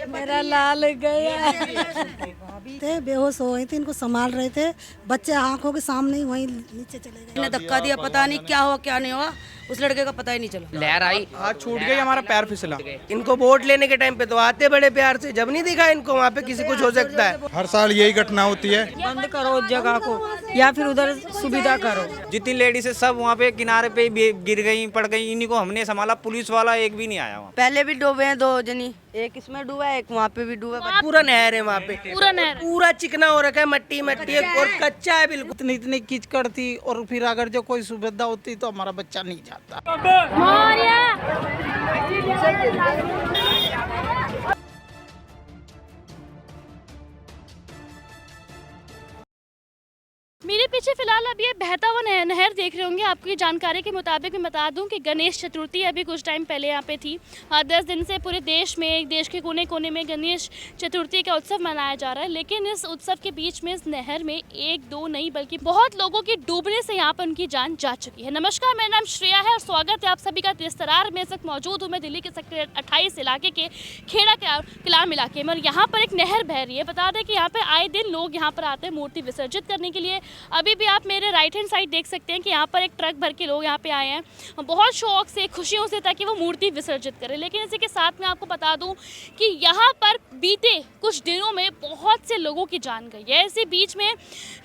मेरा लाल गया। थे बेहोश हो गए थे, इनको संभाल रहे थे, बच्चे आंखों के सामने ही वहीं नीचे चले गए। ने धक्का दिया, पता नहीं क्या हुआ क्या नहीं हुआ, उस लड़के का पता ही नहीं चला। लहर आई, हाथ छूट गई, हमारा पैर फिसला। इनको वोट लेने के टाइम पे तो आते बड़े प्यार से, जब नहीं दिखा इनको वहाँ पे किसी कुछ हो सकता है। हर साल यही घटना होती है। बंद करो उस जगह को या फिर उधर सुविधा करो। जितनी लेडीज है सब वहाँ पे किनारे पे गिर गई, पड़ गई, इन्हीं को हमने संभाला, पुलिस वाला एक भी नहीं आया वहाँ। पहले भी डूबे हैं 2 जनी, एक इसमें डूबा है, एक वहाँ पे भी डूबा है। पूरा नहर है वहाँ पे, पूरा नहर, पूरा चिकना हो रखा है, मट्टी मट्टी है और कच्चा है बिल्कुल। इतनी कीचड़ थी, और फिर अगर जो कोई सुविधा होती तो हमारा बच्चा नहीं जाता। मेरे पीछे फिलहाल अब ये बहता हुआ नहर देख रहे होंगे। आपकी जानकारी के मुताबिक मैं बता दूं कि गणेश चतुर्थी अभी कुछ टाइम पहले यहाँ पे थी। 10 दिन से पूरे देश में, देश के कोने कोने में गणेश चतुर्थी का उत्सव मनाया जा रहा है। लेकिन इस उत्सव के बीच में इस नहर में 1-2 नहीं बल्कि बहुत लोगों की डूबने से यहाँ पर उनकी जान जा चुकी है। नमस्कार, मेरा नाम श्रेया है और स्वागत है आप सभी का तेस्तरार में। इस वक्त मौजूद हूँ मैं दिल्ली के सेक्टर 28 इलाके के खेड़ा किलाम इलाके में, और यहाँ पर एक नहर बह रही है। बता दें कि यहाँ पर आए दिन लोग यहाँ पर आते हैं मूर्ति विसर्जित करने के लिए। अभी भी आप मेरे राइट हैंड साइड देख सकते हैं कि यहाँ पर एक ट्रक भर के लोग यहाँ पे आए हैं, बहुत शौक से, खुशियों से, ताकि वो मूर्ति विसर्जित करें। लेकिन इसी के साथ में आपको बता दूं कि यहाँ पर बीते कुछ दिनों में बहुत से लोगों की जान गई है। इसी बीच में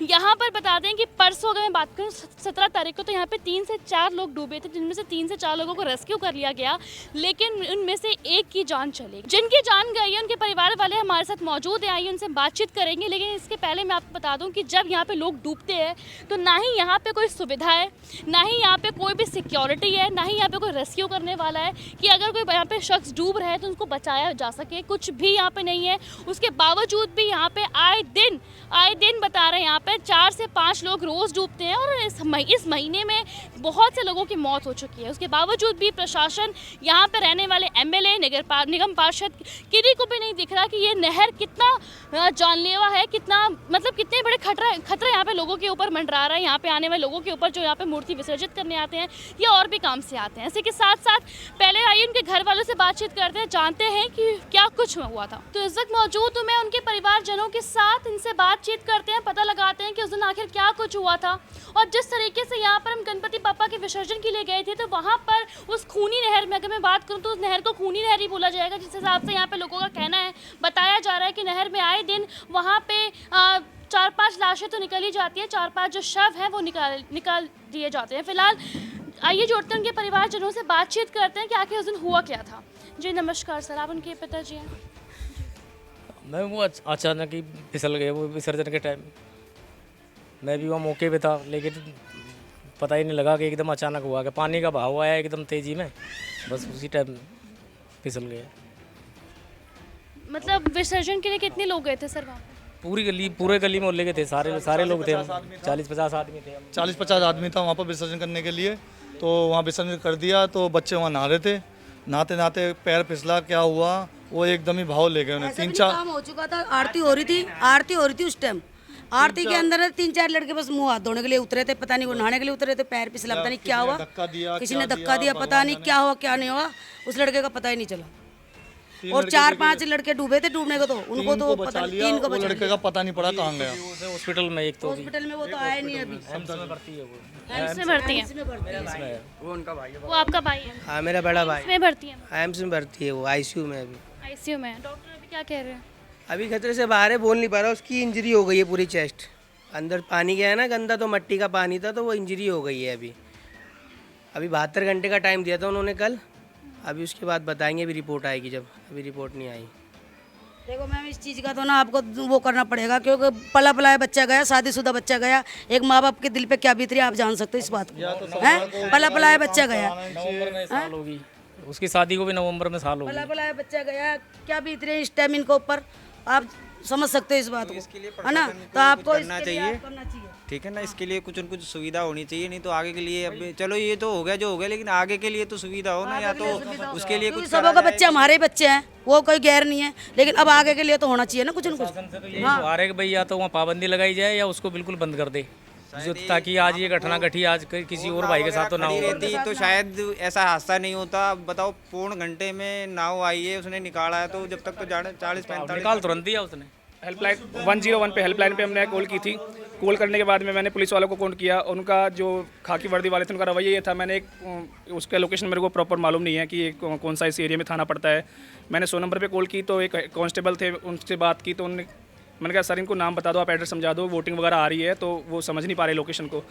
यहाँ पर बता दें कि परसों अगर मैं बात करूँ 17 तारीख को, तो यहाँ पे 3 से 4 लोग डूबे थे, जिनमें से 3 से 4 लोगों को रेस्क्यू कर लिया गया। लेकिन उनमें से एक की जान चली। जिनकी जान गई है उनके परिवार वाले हमारे साथ मौजूद हैं, आइए उनसे बातचीत करेंगे। लेकिन इसके पहले मैं आपको बता दूं कि जब यहाँ पे लोग डूबते हैं तो ना ही यहाँ पे कोई सुविधा है, ना ही यहाँ पे कोई भी सिक्योरिटी है, ना ही यहाँ पे कोई रेस्क्यू करने वाला है कि अगर कोई यहाँ पे शख्स डूब रहा है तो उनको बचाया जा सके। कुछ भी यहाँ पे नहीं है। उसके बावजूद भी यहाँ पे आए दिन बता रहे हैं यहाँ पे 4 से 5 लोग रोज़ डूबते हैं, और इस महीने में बहुत से लोगों की मौत हो चुकी है। उसके बावजूद भी प्रशासन, यहाँ पे रहने वाले MLA, निगम पार्षद, किसी को भी नहीं दिख रहा कि ये नहर कितना जानलेवा है, कितना मतलब कितने बड़े खतरा यहाँ पे लोगों के ऊपर मंडरा रहा है। यहाँ पे आने वाले लोगों के ऊपर जो यहाँ पे मूर्ति विसर्जित करने आते हैं या और भी काम से आते हैं। इसी के साथ साथ पहले आइए उनके घर वालों से बातचीत करते हैं, जानते हैं कि क्या कुछ हुआ था। तो इस वक्त मौजूद हूँ मैं उनके परिवारजनों के साथ, इनसे बातचीत करते हैं, पता लगाते हैं कि उस दिन आखिर क्या कुछ हुआ था। और जिस तरीके से यहाँ पर हम गणपति पापा के विसर्जन के लिए गए थे, तो वहाँ पर उस खूनी नहर में, अगर मैं बात करूँ तो उस नहर को खूनी नहर ही बोला जाएगा, जिस हिसाब से यहाँ पे लोगों का कहना है। बताया जा रहा है कि नहर में आए दिन वहाँ पे 4-5 लाशें तो निकल ही जाती है, 4-5 जो शव हैं वो निकाल दिए जाते हैं। फिलहाल आइए जोड़ते हैं उनके परिवारजनों से, बातचीत करते हैं कि आखिर उस दिन हुआ क्या था। जी नमस्कार सर, आप उनके पिताजी हैं? मैं वो अचानक ही फिसल गए वो विसर्जन के टाइम। मैं भी वहाँ मौके पे था, लेकिन पता ही नहीं लगा कि एकदम अचानक हुआ कि पानी का बहाव आया एकदम तेज़ी में, बस उसी टाइम फिसल गए। मतलब विसर्जन के लिए कितने लोग गए थे सर वहाँ पे? पूरे गली मोहल्ले के थे, सारे लोग थे, 40-50 आदमी थे। 40-50 आदमी था वहाँ पर विसर्जन करने के लिए। तो वहाँ विसर्जन कर दिया, तो बच्चे वहाँ नहा रहे थे, नहाते नहाते पैर फिसला, क्या हुआ वो एकदम ही भाव ले गए उन्हें। 3-4 काम हो चुका था, आरती हो रही थी उस टाइम। आरती के अंदर 3-4 लड़के बस मुंह हाथ धोने के लिए उतरे थे, पता नहीं वो नहाने के लिए उतरे थे, पैर फिसला, पता नहीं क्या हुआ, किसी ने धक्का दिया, पता नहीं क्या हुआ क्या नहीं हुआ, उस लड़के का पता ही नहीं चला। और 4-5 लड़के डूबे थे, डूबने को तो उनको तो पता नहीं, 3 को बचा लिया, लड़के का पता नहीं पड़ा कहाँ गया। हॉस्पिटल में, एक तो हॉस्पिटल में वो तो आया नहीं अभी, एम्स में भर्ती है वो। एम्स में भर्ती है वो उनका भाई है। वो आपका भाई है? हाँ मेरा बड़ा भाई में भर्ती है, एम्स में भर्ती है वो, ICU में अभी। ICU में है। डॉक्टर अभी क्या कह रहे हैं? अभी खतरे से बाहर है, बोल नहीं पा रहा, उसकी इंजरी हो गई है पूरी चेस्ट, अंदर पानी गया है ना गंदा, तो मट्टी का पानी था, तो वो इंजरी हो गई है। अभी 72 घंटे का टाइम दिया था उन्होंने कल, अभी उसके बाद बताएंगे, अभी रिपोर्ट आएगी जब, अभी रिपोर्ट नहीं आई। देखो मैम, इस चीज़ का तो ना आपको वो करना पड़ेगा, क्योंकि पला पलाया बच्चा गया, शादीशुदा बच्चा गया, एक माँ बाप के दिल पे क्या बीत रही है आप जान सकते हो इस बात को, हैं? पला पलाया बच्चा गया, नवंबर में साल होगी उसकी शादी को भी, नवंबर में साल होगी। पला पलाया बच्चा गया, क्या बीत रही है इस टाइम इनको ऊपर, आप समझ सकते हो इस बात को, है ना? तो आपको करना चाहिए, ठीक है ना। इसके लिए कुछ न कुछ सुविधा होनी चाहिए, नहीं तो आगे के लिए, अब चलो ये तो हो गया जो हो गया, लेकिन आगे के लिए तो सुविधा हो ना, या तो उसके लिए कुछ सबों का बच्चे हमारे बच्चे हैं, वो कोई गैर नहीं है, लेकिन अब आगे के लिए तो होना चाहिए ना कुछ न कुछ। आ रहे कि भाई या तो वहाँ पाबंदी लगाई जाए या उसको बिल्कुल बंद कर दे, जो ताकि आज ये घटना घटी, आज किसी और भाई के साथ तो ना हो। रहती तो शायद ऐसा हादसा नहीं होता। अब बताओ, पौन घंटे में नाव आई है, उसने निकाला है, तो जब तक तो 40-45 निकाल तुरंत दिया उसने। हेल्पलाइन 101 पे हेल्पलाइन पे हमने कॉल की थी। कॉल करने के बाद में मैंने पुलिस वालों को कॉल किया। उनका जो खाकी वर्दी वाले थे उनका रवैया ये था, मैंने एक उसका लोकेशन मेरे को प्रॉपर मालूम नहीं है कि ये कौन सा इस एरिया में थाना पड़ता है। मैंने 100 नंबर पे कॉल की तो एक कांस्टेबल थे, उनसे बात की तो मैंने कहा सर इनको नाम बता दो, आप एड्रेस समझा दो, वोटिंग वगैरह आ रही है, तो वो समझ नहीं पा रहे लोकेशन को।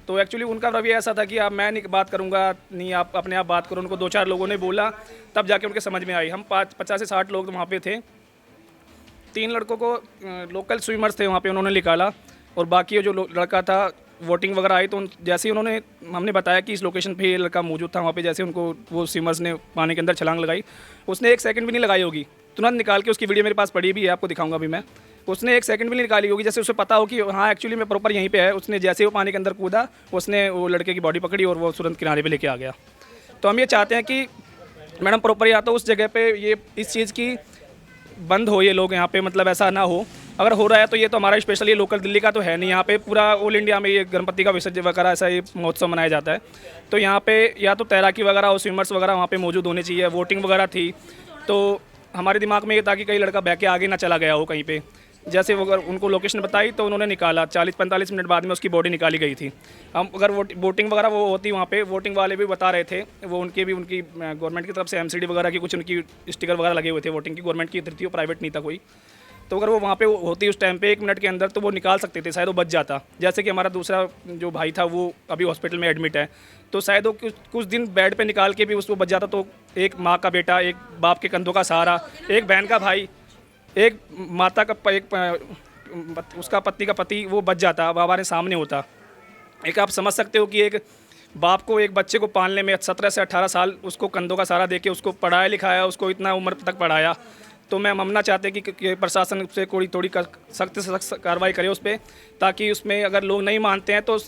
तो एक्चुअली उनका रवैया ऐसा था कि आप मैं नहीं बात करूँगा, नहीं आप अपने आप बात करो। उनको 2-4 लोगों ने बोला, तब जाके उनके समझ में आई। हम 50 से 60 लोग वहाँ पे थे। 3 लड़कों को लोकल स्विमर्स थे वहाँ पे, उन्होंने निकाला, और बाकी जो लड़का था वोटिंग वगैरह आई तो जैसे ही हमने बताया कि इस लोकेशन पे ये लड़का मौजूद था, वहाँ पे जैसे उनको वो स्विमर्स ने पानी के अंदर छलांग लगाई, उसने 1 सेकंड भी नहीं लगाई होगी, तुरंत निकाल के, उसकी वीडियो मेरे पास पड़ी भी है, आपको दिखाऊंगा भी मैं। उसने 1 सेकंड भी नहीं निकाली होगी, जैसे उसे पता हो कि हाँ एक्चुअली मैं प्रॉपर यहीं पे है। उसने जैसे वो पानी के अंदर कूदा, उसने वो लड़के की बॉडी पकड़ी और वो तुरंत किनारे पे लेके आ गया। तो हम ये चाहते हैं कि मैडम प्रॉपर या तो उस जगह पे ये इस चीज़ की बंद हो, ये लोग यहाँ पे मतलब ऐसा ना हो। अगर हो रहा है तो ये तो हमारा स्पेशल, ये लोकल दिल्ली का तो है नहीं, यहाँ पे पूरा ऑल इंडिया में ये गणपति का विसर्जन वगैरह ऐसा ये महोत्सव मनाया जाता है। तो यहाँ पे या तो तैराकी वगैरह और स्विमर्स वगैरह वहाँ पे मौजूद होने चाहिए। वोटिंग वगैरह थी तो हमारे दिमाग में ये था कि कई लड़का बह के आगे ना चला गया हो कहीं पे। जैसे वो अगर उनको लोकेशन बताई तो उन्होंने निकाला, 40-45 मिनट बाद में उसकी बॉडी निकाली गई थी। हम अगर वोटिंग वगैरह वो होती वहाँ पे, वोटिंग वाले भी बता रहे थे, वो उनकी गवर्नमेंट की तरफ से MCD वगैरह की कुछ उनकी स्टिकर वगैरह लगे हुए थे, वोटिंग की गवर्नमेंट की थी, वो प्राइवेट नहीं था कोई। तो अगर वो वहाँ पे होती उस टाइम पे 1 मिनट के अंदर तो वो निकाल सकते थे, शायद वो बच जाता। जैसे कि हमारा दूसरा जो भाई था वो अभी हॉस्पिटल में एडमिट है, तो शायद वो कुछ दिन बेड पे निकाल के भी उसको बच जाता। तो एक माँ का बेटा, एक बाप के कंधों का सहारा, एक बहन का भाई, एक माता का उसका पति का पति, वो बच जाता, अब हमारे सामने होता। एक आप समझ सकते हो कि एक बाप को एक बच्चे को पालने में 17 से 18 साल उसको कंधों का सहारा देके उसको पढ़ाया लिखाया, उसको इतना उम्र तक पढ़ाया। तो मैं मानना चाहते हैं कि प्रशासन से थोड़ी सख्त से सख्त कार्रवाई करे उस पर, ताकि उसमें अगर लोग नहीं मानते हैं तो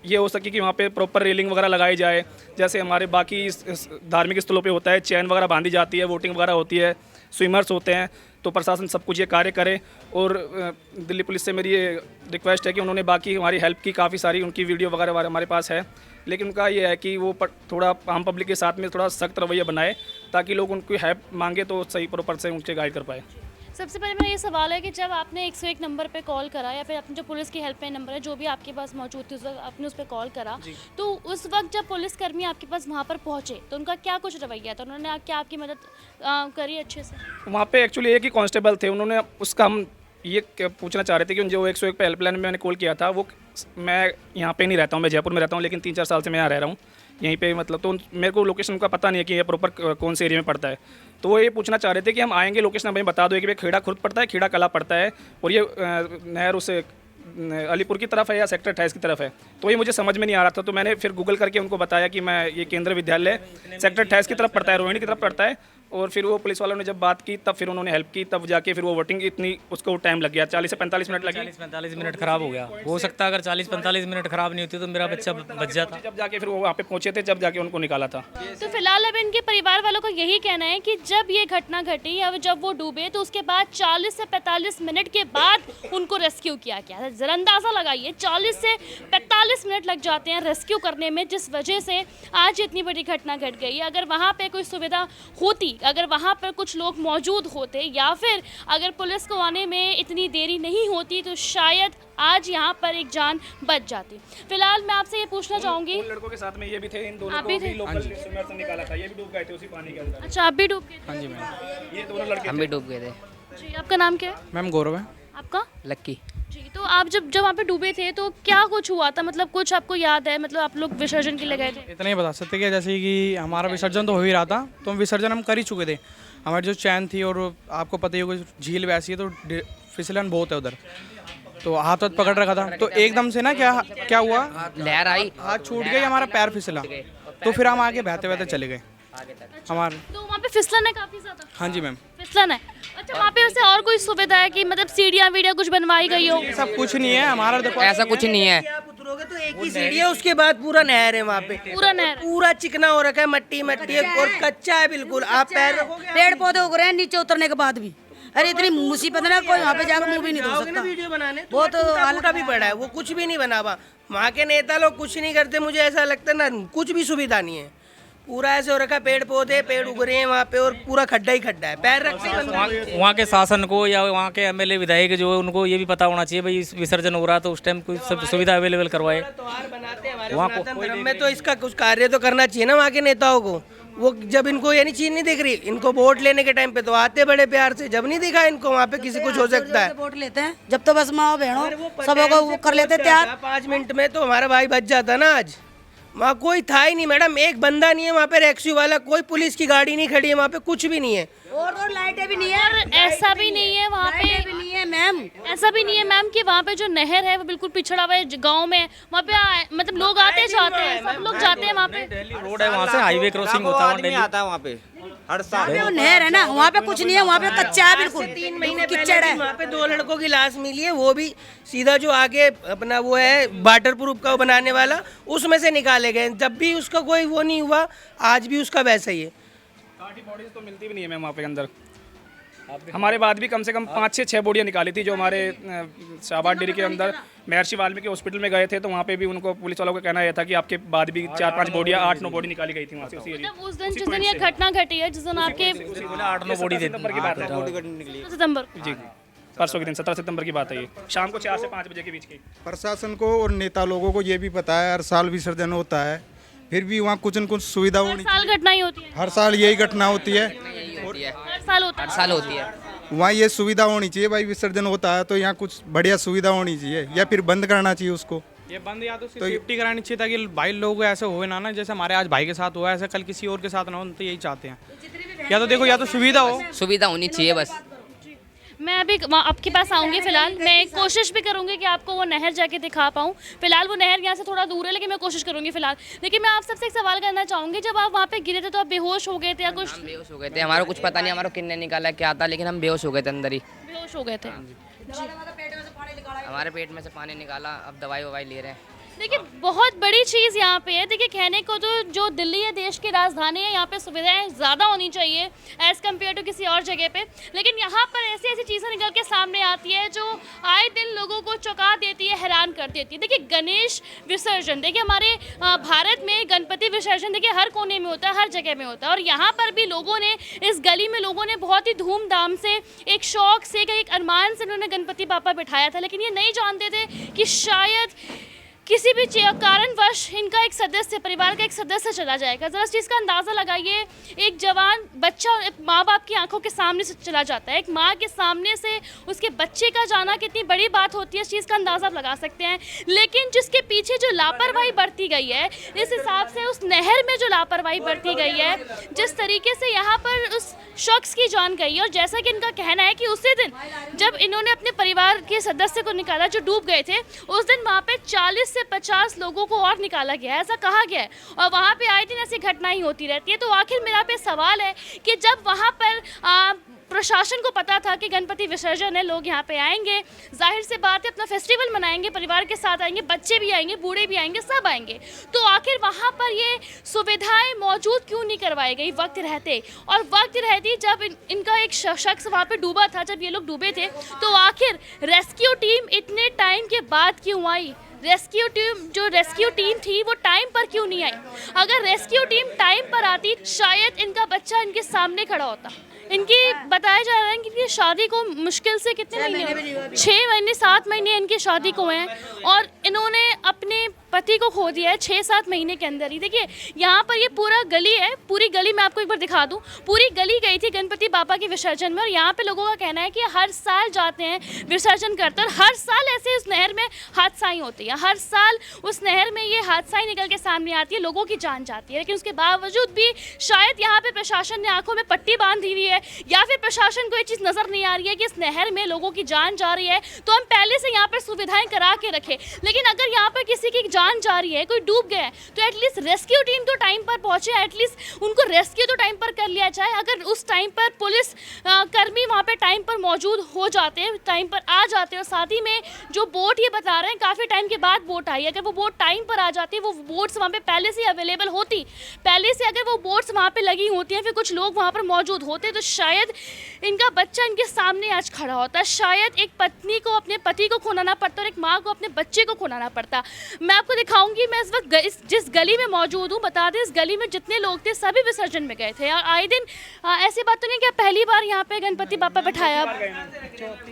ये हो सके कि वहाँ पे प्रॉपर रेलिंग वगैरह लगाई जाए, जैसे हमारे बाकी इस धार्मिक स्थलों पे होता है, चैन वगैरह बांधी जाती है, वोटिंग वगैरह होती है, स्विमर्स होते हैं। तो प्रशासन सब कुछ ये कार्य करे। और दिल्ली पुलिस से मेरी ये रिक्वेस्ट है कि उन्होंने बाकी हमारी हेल्प की, काफ़ी सारी उनकी वीडियो वगैरह हमारे पास है, लेकिन उनका ये है कि वो थोड़ा आम पब्लिक के साथ में थोड़ा सख्त रवैया बनाए, ताकि लोग उनकी हेल्प मांगे तो सही प्रॉपर से उनके गाइड कर पाए। सबसे पहले मेरा ये सवाल है कि जब आपने 101 नंबर पे कॉल करा, या फिर अपने जो पुलिस की हेल्पलाइन नंबर है जो भी आपके पास मौजूद थी, उस वक्त आपने उस पर कॉल करा, तो उस वक्त जब पुलिसकर्मी आपके पास वहाँ पर पहुँचे तो उनका क्या कुछ रवैया था? उन्होंने क्या आपकी मदद करी अच्छे से? वहाँ पे एक्चुअली एक ही कांस्टेबल थे, उन्होंने उसका हम ये पूछना चाह रहे थे कि जो 101 पे हेल्पलाइन में मैंने कॉल किया था, वो मैं यहाँ पे नहीं रहता हूँ, मैं जयपुर में रहता हूँ, लेकिन 3-4 साल से मैं यहाँ रह रहा हूँ यहीं पे, मतलब तो मेरे को लोकेशन का पता नहीं है कि ये प्रॉपर कौन से एरिया में पड़ता है। तो वो ये पूछना चाह रहे थे कि हम आएंगे, लोकेशन हमें बता दो कि भाई खेड़ा खुर्द पड़ता है, खेड़ा कला पड़ता है, और ये नहर उस अलीपुर की तरफ है या सेक्टर 28 की तरफ है। तो ये मुझे समझ में नहीं आ रहा था, तो मैंने फिर गूगल करके उनको बताया कि मैं ये केंद्रीय विद्यालय सेक्टर 28 की तरफ पड़ता है, रोहिणी की तरफ पड़ता है। और फिर वो पुलिस वालों ने जब बात की तब फिर उन्होंने हेल्प की, तब जाके फिर वो वोटिंग इतनी उसको टाइम लग गया, 40 से 45 मिनट लगे। 40-45 मिनट खराब हो गया। हो सकता है अगर 40-45 मिनट खराब नहीं होती तो मेरा बच्चा बच जाता। जब जाके फिर वो वहाँ पे पहुँचे थे, जब जाके उनको निकाला था। तो फिलहाल अब इनके परिवार वालों का यही कहना है कि जब ये घटना घटी या जब वो डूबे तो उसके बाद 40 से 45 मिनट के बाद उनको रेस्क्यू किया गया। जरा अंदाज़ा लगाइए, 40 से 45 मिनट लग जाते हैं रेस्क्यू करने में, जिस वजह से आज इतनी बड़ी घटना घट गई। अगर वहाँ पे कोई सुविधा होती, अगर वहाँ पर कुछ लोग मौजूद होते, या फिर अगर पुलिस को आने में इतनी देरी नहीं होती, तो शायद आज यहाँ पर एक जान बच जाती। फिलहाल मैं आपसे ये पूछना चाहूँगी, लड़कों के साथ में ये भी थे, इन दोनों को भी लोकल स्विमर से निकाला था, ये भी डूब गए थे उसी पानी के अंदर। अच्छा, आप भी डूब गए थे? हाँ जी मैम, ये दोनों लड़के हम भी डूब गए थे। जी, आपका नाम क्या है? मैम गौरव है। आपका? लक्की। जी, तो आप जब वहाँ पे डूबे थे तो क्या कुछ हुआ था, मतलब कुछ आपको याद है? मतलब आप लोग विसर्जन के लिए गए थे? इतना ही बता सकते कि जैसे कि हमारा विसर्जन तो हो ही रहा था, तो हम विसर्जन हम कर ही चुके थे। हमारी जो चैन थी, और आपको पता ही होगा झील वैसी है तो फिसलन बहुत है उधर, तो हाथ पकड़ रखा था, तो एकदम से ना क्या हुआ, लहर आई, हाथ छूट गई, हमारा पैर फिसला, तो फिर हम आगे बहते बहते चले गए हमारे। तो वहाँ पे फिसलन है काफ़ी ज़्यादा? हाँ जी मैम, फिसलन है। अच्छा, वहाँ पे वैसे और कोई सुविधा है कि मतलब सीढ़ियाँ वीडियो कुछ बनवाई गई हो? सब कुछ नहीं है हमारा, देखो ऐसा कुछ नहीं है। आप उतरोगे तो एक ही सीढ़ी है, उसके बाद पूरा नहर है वहाँ पे, पूरा नहर, पूरा चिकना हो रखा है, मट्टी है और कच्चा है बिल्कुल। आप पैर रखोगे, पेड़ पौधे उग रहे हैं नीचे उतरने के बाद भी। अरे इतनी मुसीबत ना, कोई वहाँ पे जाकर मुंह भी नहीं धो सकता। वीडियो बनाने बहुत हालत भी पड़ा है, वो कुछ भी नहीं बना हुआ, वहाँ के नेता लोग कुछ नहीं करते, मुझे ऐसा लगता है ना, कुछ भी सुविधा नहीं है। पूरा ऐसे हो रखा, पेड़ पौधे पेड़ उग रहे हैं वहाँ पे और पूरा खड्डा ही खड्डा है, पैर रखते हैं। वहाँ के शासन को या वहाँ के एमएलए विधायक जो है उनको ये भी पता होना चाहिए भाई विसर्जन हो रहा है तो उस टाइम कोई सब सुविधा अवेलेबल करवाए। वहाँ धर्म में तो इसका कुछ कार्य तो करना चाहिए ना वहाँ के नेताओं को। वो जब इनको यानी चीज नहीं दिख रही, इनको वोट लेने के टाइम पे तो आते बड़े प्यार से, जब नहीं दिखा इनको वहाँ पे किसी कुछ हो सकता है। वोट लेते हैं जब तो बस माँ बहनों सबों को वो कर लेते तैयार। 5 मिनट में तो हमारा भाई बच जाता ना। आज वहाँ कोई था ही नहीं मैडम, एक बंदा नहीं है वहाँ पे रेस्क्यू वाला, कोई पुलिस की गाड़ी नहीं खड़ी है वहाँ पे, कुछ भी नहीं है। और लाइटें भी नहीं है। और ऐसा भी नहीं है वहाँ पे, भी नहीं है मैम, ऐसा भी नहीं है मैम कि वहाँ पे जो नहर है वो बिल्कुल पिछड़ा हुआ है गांव में, वहाँ पे मतलब लोग आते जाते हैं, सब लोग जाते हैं वहाँ पे। रोड है वहाँ से हाईवे क्रॉसिंग होता है, नहीं आता वहाँ पे हर साल। वो नहर है ना, वहाँ पे कुछ नहीं है, वहाँ पे कच्चा है बिल्कुल। 3 महीने कीचड़ है वहाँ पे। 2 लड़कों की लाश मिली है, वो भी सीधा जो आगे अपना वो है वाटर प्रूफ का वो बनाने वाला, उसमें से निकाले गए। जब भी उसका कोई वो नहीं हुआ, आज भी उसका वैसा ही है। बॉडीज तो मिलती भी नहीं है मैम वहाँ पे अंदर। हमारे बाद भी कम से कम 5 से 6 बॉडियाँ निकाली थी जो हमारे शाहबाद डेयरी के अंदर महर्षि वाल्मीकि हॉस्पिटल में गए थे, तो वहाँ पे भी उनको पुलिस वालों का कहना यह था कि आपके बाद भी 4-5 बॉडियाँ 8-9 बॉडी निकाली गई थी वहाँ से उसी एरिया। उस दिन जिस दिन ये घटना घटी है, जिस दिन आपके 8-9 बॉडी सितंबर की बात है, सितंबर जी परसों के दिन 17 सितंबर की बात है, ये शाम को 4 से 5 बजे के बीच की। प्रशासन को और नेता लोगों को ये भी पता है हर साल विसर्जन होता है, फिर भी वहाँ कुछ न कुछ सुविधा होनी साल घटना ही होती है, हर साल यही घटना होती है, हर साल होती है। वहाँ ये सुविधा होनी चाहिए भाई, विसर्जन होता है तो यहाँ कुछ बढ़िया सुविधा होनी चाहिए या फिर बंद करना चाहिए उसको। ये बंद या तो सेफ्टी करानी चाहिए ताकि भाई लोग ऐसे होए ना जैसे हमारे आज भाई के साथ हुआ, ऐसा कल किसी और के साथ ना हो, तो यही चाहते हैं। या तो देखो या तो सुविधा हो, सुविधा होनी चाहिए बस। मैं अभी आपके पास आऊँगी, फिलहाल मैं कोशिश भी करूँगी कि आपको वो नहर जाके दिखा पाऊँ। फिलहाल वो नहर यहाँ से थोड़ा दूर है, लेकिन मैं कोशिश करूँगी फिलहाल। लेकिन मैं आप सबसे एक सवाल करना चाहूँगी, जब आप वहाँ पे गिरे थे तो आप बेहोश हो गए थे या कुछ? हम बेहोश हो गए थे, हमारा कुछ पता नहीं हमारा किन्ने निकाला क्या था, लेकिन हम बेहोश हो गए थे अंदर ही। बेहोश हो गए थे, हमारे पेट में से पानी निकाला, अब दवाई ववाई ले रहे हैं। देखिए बहुत बड़ी चीज़ यहाँ पे है। देखिए कहने को तो जो दिल्ली है देश की राजधानी है, यहाँ पे सुविधाएं ज़्यादा होनी चाहिए एज़ कम्पेयर टू किसी और जगह पे, लेकिन यहाँ पर ऐसी ऐसी चीज़ें निकल के सामने आती है जो आए दिन लोगों को चौंका देती है, हैरान कर देती है। देखिए गणेश विसर्जन, देखिए हमारे भारत में गणपति विसर्जन देखिए हर कोने में होता है, हर जगह में होता है, और यहाँ पर भी लोगों ने, इस गली में लोगों ने बहुत ही धूमधाम से, एक शौक से, एक अरमान से उन्होंने गणपति बापा बिठाया था। लेकिन ये नहीं जानते थे कि शायद किसी भी कारणवश इनका एक सदस्य, परिवार का एक सदस्य चला जाएगा। ज़रा इस चीज़ का अंदाज़ा लगाइए, एक जवान बच्चा माँ बाप की आंखों के सामने से चला जाता है, एक माँ के सामने से उसके बच्चे का जाना कितनी बड़ी बात होती है, इस चीज़ का अंदाज़ा आप लगा सकते हैं। लेकिन जिसके पीछे जो लापरवाही बरती गई है, इस हिसाब से उस नहर में जो लापरवाही बरती गई है, जिस तरीके से यहाँ पर उस शख्स की जान गई है, और जैसा कि इनका कहना है कि उसी दिन जब इन्होंने अपने परिवार के सदस्य को निकाला जो डूब गए थे, उस दिन वहाँ पे 40 से 50 लोगों को और निकाला गया है, ऐसा कहा गया है, और वहाँ पे आए दिन ऐसी घटनाएं होती रहती है। तो आखिर मेरा पे सवाल है कि जब वहाँ पर प्रशासन को पता था कि गणपति विसर्जन है, लोग यहाँ पे आएंगे, जाहिर से बात है अपना फेस्टिवल मनाएंगे, परिवार के साथ आएंगे, बच्चे भी आएंगे, बूढ़े भी आएंगे, सब आएंगे, तो आखिर वहाँ पर ये सुविधाएं मौजूद क्यों नहीं करवाई गई वक्त रहते? और वक्त रहती जब इनका एक शख्स वहाँ पे डूबा था, जब ये लोग डूबे थे, तो आखिर रेस्क्यू टीम इतने टाइम के बाद क्यों आई? रेस्क्यू टीम थी वो टाइम पर क्यों नहीं आई? अगर रेस्क्यू टीम टाइम पर आती, शायद इनका बच्चा इनके सामने खड़ा होता। इनकी बताया जा रहा है कि इनकी शादी को मुश्किल से कितने महीने, 6 महीने 7 महीने इनकी शादी को हैं, और इन्होंने अपने पति को खो दिया है 6-7 महीने के अंदर ही। देखिए यहाँ पर ये पूरा गली है, पूरी गली मैं आपको एक बार दिखा दूँ, पूरी गली गई थी गणपति बापा के विसर्जन में, और यहाँ पे लोगों का कहना है कि हर साल जाते हैं विसर्जन करते हैं, और हर साल ऐसे उस नहर में हादसाएँ होती है, हर साल उस नहर में ये हादसाएँ निकल के सामने आती है, लोगों की जान जाती है। लेकिन उसके बावजूद भी शायद यहाँ पे प्रशासन ने आंखों में पट्टी बांधी हुई है, या फिर प्रशासन को ये चीज़ नज़र नहीं आ रही है कि इस नहर में लोगों की जान जा रही है, तो हम पहले से यहाँ पर सुविधाएं करा के रखें। लेकिन अगर यहाँ पर किसी की जान जा रही है, कोई डूब गया है, तो एटलीस्ट रेस्क्यू टीम तो टाइम पर पहुंचे, एटलीस्ट उनको रेस्क्यू तो टाइम पर कर लिया जाए। अगर उस टाइम पर पुलिस कर्मी वहाँ पे टाइम पर मौजूद हो जाते हैं, टाइम पर आ जाते हैं। और साथ ही में जो बोट ये बता रहे हैं काफ़ी टाइम के बाद बोट आई है। अगर वो बोट टाइम पर आ जाती, वो बोट्स वहाँ पे पहले से अवेलेबल होती, पहले से अगर वो बोट्स वहाँ पे लगी होती हैं, फिर कुछ लोग वहाँ पर मौजूद होते, तो शायद इनका बच्चा इनके सामने आज खड़ा होता। शायद एक पत्नी को अपने पति को खोना ना पड़ता और एक माँ को अपने बच्चे को खोना ना पड़ता। मैं आपको दिखाऊंगी, मैं इस वक्त जिस गली में मौजूद हूँ, बता दें इस गली में जितने लोग थे सभी विसर्जन में गए थे। और आए दिन ऐसी बात तो नहीं कि पहली बार यहाँ पे गणपति बापा बैठाया?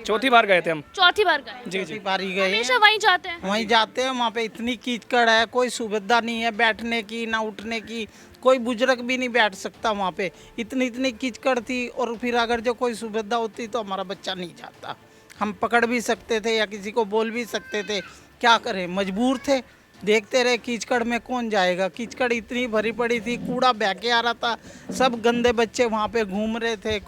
चौथी बार गए थे हम। चौथी बार गए? जी जी, बारी गए, हमेशा वहीं जाते हैं? वहीं जाते हैं। वहाँ पे इतनी कीचकड़ है, कोई सुविधा नहीं है बैठने की ना उठने की, कोई बुजुर्ग भी नहीं बैठ सकता वहाँ पे, इतनी कीचकड़ थी। और फिर अगर जो कोई सुविधा होती तो हमारा बच्चा नहीं जाता। हम पकड़ भी सकते थे या किसी को बोल भी सकते थे, क्या करें, मजबूर थे। देखते रहे, कीचकड़ में कौन जाएगा। कीचकड़ इतनी भरी पड़ी थी, कूड़ा बह के आ रहा था, सब गंदे बच्चे वहाँ पे घूम रहे थे।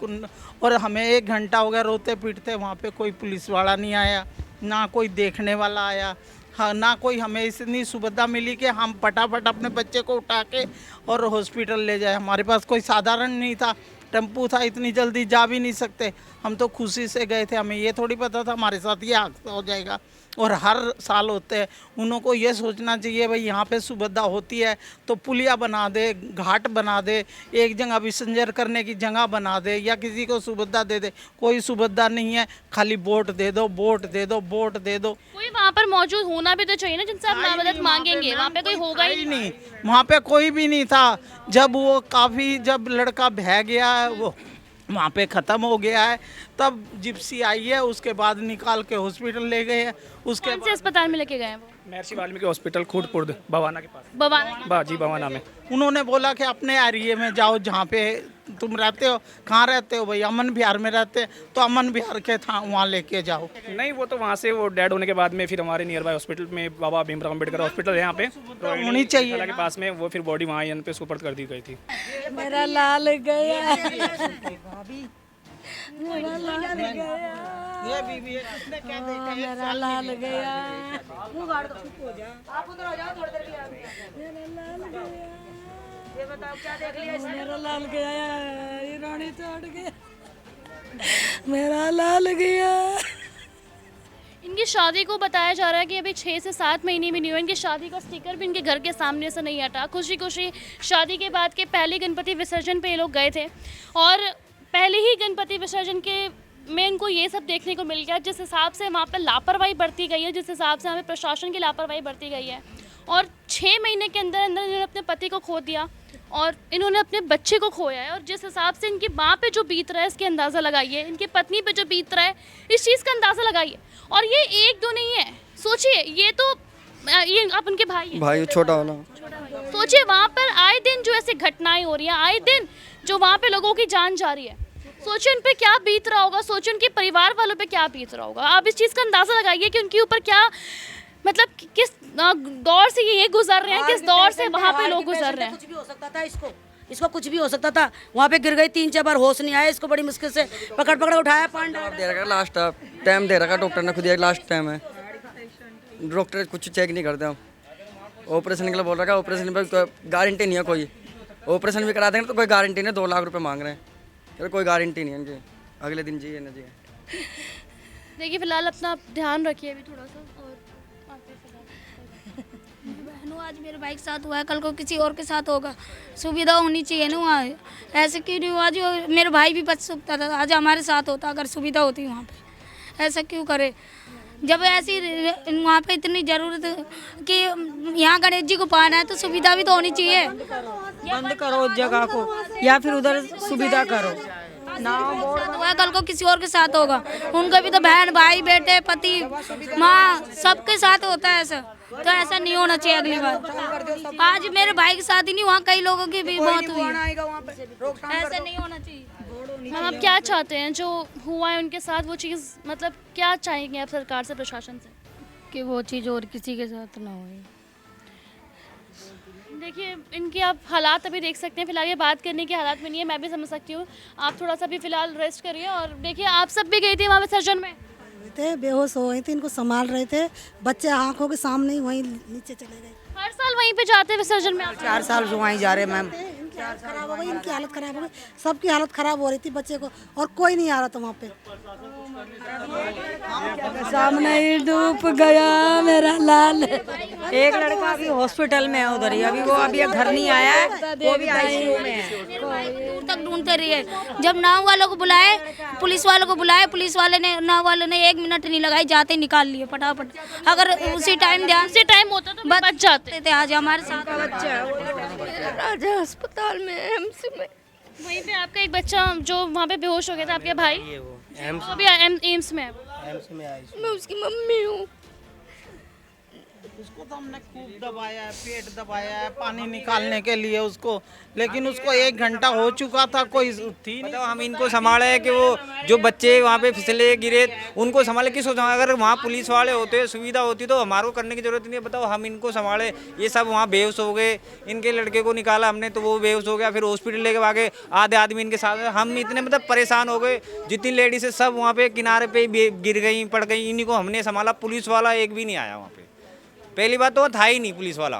और हमें 1 घंटा हो गया रोते पीटते, वहाँ पे कोई पुलिस वाला नहीं आया, ना कोई देखने वाला आया, हाँ ना कोई हमें इतनी सुविधा मिली कि हम फटाफट अपने बच्चे को उठा के और हॉस्पिटल ले जाए। हमारे पास कोई साधारण नहीं था, टेम्पू था, इतनी जल्दी जा भी नहीं सकते। हम तो खुशी से गए थे, हमें ये थोड़ी पता था हमारे साथ ये हादसा हो जाएगा। और हर साल होते हैं, उनको ये सोचना चाहिए भाई यहाँ पे सुविधा होती है तो पुलिया बना दे, घाट बना दे, एक जगह विसर्जन करने की जगह बना दे या किसी को सुविधा दे दे। कोई सुविधा नहीं है, खाली वोट दे दो, वोट दे दो, वोट दे दो। कोई वहाँ पर मौजूद होना भी तो चाहिए ना जिनसे आप मदद मांगेंगे। वहाँ पे कोई होगा ही नहीं, वहाँ पे कोई भी नहीं था। जब लड़का बह गया है, वो वहाँ पे ख़त्म हो गया है, तब जिप्सी आई है, उसके बाद निकाल के हॉस्पिटल ले गए हैं। उसके कौन से अस्पताल में लेके गए हैं वो? महर्षि वाल्मीकि हॉस्पिटल खूटपुर भवाना के पास। भवाना? जी भवाना में। उन्होंने बोला कि अपने एरिए में जाओ जहाँ पे तुम रहते हो। कहाँ रहते हो भाई? अमन विहार में रहते हैं, तो अमन विहार के था वहाँ लेके जाओ। नहीं, वो तो वहाँ से वो डेड होने के बाद में फिर हमारे नियर बाय हॉस्पिटल में बाबा भीमराव अम्बेडकर हॉस्पिटल है यहाँ पे होनी चाहिए के पास में, वो फिर बॉडी वहाँ यहाँ पे सुपर्द कर दी गई थी। मेरा लाल गया, मेरा लाल गया, ये बीवी है, किसने क्या देखा? मेरा लाल गया, ये बताओ क्या देख लिया? मेरा लाल गया, ये रानी चढ़ गया, मेरा लाल गया। इनकी शादी को बताया जा रहा है कि अभी 6 से 7 महीने भी नहीं हुए। इनकी शादी का स्टिकर भी इनके घर के सामने से नहीं हटा। खुशी खुशी शादी के बाद के पहले गणपति विसर्जन पे ये लोग गए थे और पहले ही गणपति विसर्जन के में इनको ये सब देखने को मिल गया। जिस हिसाब से वहाँ पर लापरवाही बरती गई है, जिस हिसाब से हमें प्रशासन की लापरवाही बरती गई है, और 6 महीने के अंदर अंदर इन्होंने अपने पति को खो दिया और इन्होंने अपने बच्चे को खोया है। और जिस हिसाब से इनकी माँ पे जो बीत रहा है इसके अंदाज़ा लगाइए, इनकी पत्नी पे जो बीत रहा है इस चीज़ का अंदाज़ा लगाइए। और ये 1-2 नहीं है, सोचिए, ये तो ये आप उनके भाई हैं, भाई छोटा होना। सोचिए वहाँ पर आए दिन जो ऐसी घटनाएं हो रही हैं, आए दिन जो वहाँ पे लोगों की जान जा रही है, सोचिए उन पे क्या बीत रहा होगा, सोचिए उनके परिवार वालों पे क्या बीत रहा होगा। आप इस चीज़ का अंदाज़ा लगाइए कि उनके ऊपर क्या, मतलब किस दौर से ये गुजर रहे हैं, किस दौर से वहाँ पे लोग गुजर रहे हैं। कुछ भी हो सकता था, इसको कुछ भी हो सकता था। वहाँ पे गिर गई, 3-4 बार होश नहीं आया, इसको बड़ी मुश्किल से पकड़ उठाया। दे रखा लास्ट टाइम दे रखा, डॉक्टर ने खुद ही लास्ट टाइम है, डॉक्टर कुछ चेक नहीं करते। हम ऑपरेशन के लिए बोल रखा है, ऑपरेशन पर गारंटी नहीं है कोई। ऑपरेशन भी करा देंगे तो कोई गारंटी नहीं, 2 लाख रुपए मांग रहे हैं, कोई गारंटी नहीं है इनकी, अगले दिन चाहिए ना चाहिए। देखिए फिलहाल अपना ध्यान रखिए अभी थोड़ा सा। और बहनों, आज मेरे भाई के साथ हुआ है, कल को किसी और के साथ होगा। सुविधा होनी चाहिए ना वहाँ, ऐसे क्यों नहीं हुआ? जो मेरा भाई भी बच सकता था, आज हमारे साथ होता अगर सुविधा होती वहाँ पे। ऐसा क्यों करे? जब ऐसी वहाँ पे इतनी ज़रूरत कि यहाँ गणेश जी को पाना है तो सुविधा भी तो होनी चाहिए। बंद करो उस जगह को या फिर उधर सुविधा करो ना। हुआ कल को किसी और के साथ होगा, उनका भी तो बहन भाई बेटे पति माँ सबके साथ होता है ऐसा, तो ऐसा नहीं होना चाहिए अगली बार। आज मेरे भाई के साथ ही नहीं, वहाँ कई लोगों की भी मौत हुई, ऐसा नहीं होना चाहिए। मैम आप क्या चाहते हैं जो हुआ है उनके साथ, वो चीज़ मतलब क्या चाहेंगे आप सरकार से, प्रशासन से, कि वो चीज़ और किसी के साथ ना हो? देखिए इनकी आप हालात अभी देख सकते हैं, फिलहाल ये बात करने के हालात में नहीं है, मैं भी समझ सकती हूँ। आप थोड़ा सा भी फिलहाल रेस्ट करिए। और देखिए आप सब भी गए थे वहाँ विसर्जन में? थे, बेहोश हो गए थे, इनको संभाल रहे थे, बच्चे आंखों के सामने ही वहीं नीचे चले गए। हर साल वहीं पे जाते हैं विसर्जन में? 4 साल से वहीं जा रहे हैं मैम। खराब हो गई, इनकी हालत खराब हो गई, सबकी हालत खराब हो रही थी बच्चे को, और कोई नहीं आ रहा था वहाँ पे। सामने ही डूब गया मेरा लाल। एक लड़का अभी हॉस्पिटल में है उधर ही, अभी वो अभी घर नहीं आया है, वो भी आईसीयू में है। दूर तक ढूंढते रहिए, जब नाव वालों को बुलाए, पुलिस वालों को बुलाए, पुलिस वाले ने, नाव वालों ने 1 मिनट नहीं लगाई, जाते ही निकाल लिए फटाफट। अगर उसी टाइम होता तो बच जाते थे। आज हमारे साथ बच्चा राजा अस्पताल में, एम्स में, वहीं पे आपका एक बच्चा जो वहाँ पे बेहोश हो गया था, आपके भाई, वो अभी एम्स में है। मैं उसकी मम्मी हूँ। उसको तो हमने खूब दबाया है, पेट दबाया है पानी निकालने के लिए उसको, लेकिन उसको 1 घंटा हो चुका था, कोई थी नहीं। मतलब हम इनको संभाले कि वो जो बच्चे वहाँ पे फिसले गिरे उनको संभाले, किस अगर वहाँ पुलिस वाले होते, सुविधा होती तो हमारे को करने की जरूरत नहीं है। बताओ हम इनको संभाले, ये सब वहाँ बेहोश हो गए, इनके लड़के को निकाला हमने तो वो बेहोश हो गया, फिर हॉस्पिटल लेके भागे, आधे आदमी इनके साथ। हम इतने मतलब परेशान हो गए, जितनी लेडीज है सब वहाँ पे किनारे पे गिर गई, पड़ गई, इन्हीं को हमने संभाला। पुलिस वाला एक भी नहीं आया वहाँ पे, पहली बात तो वो था ही नहीं पुलिस वाला।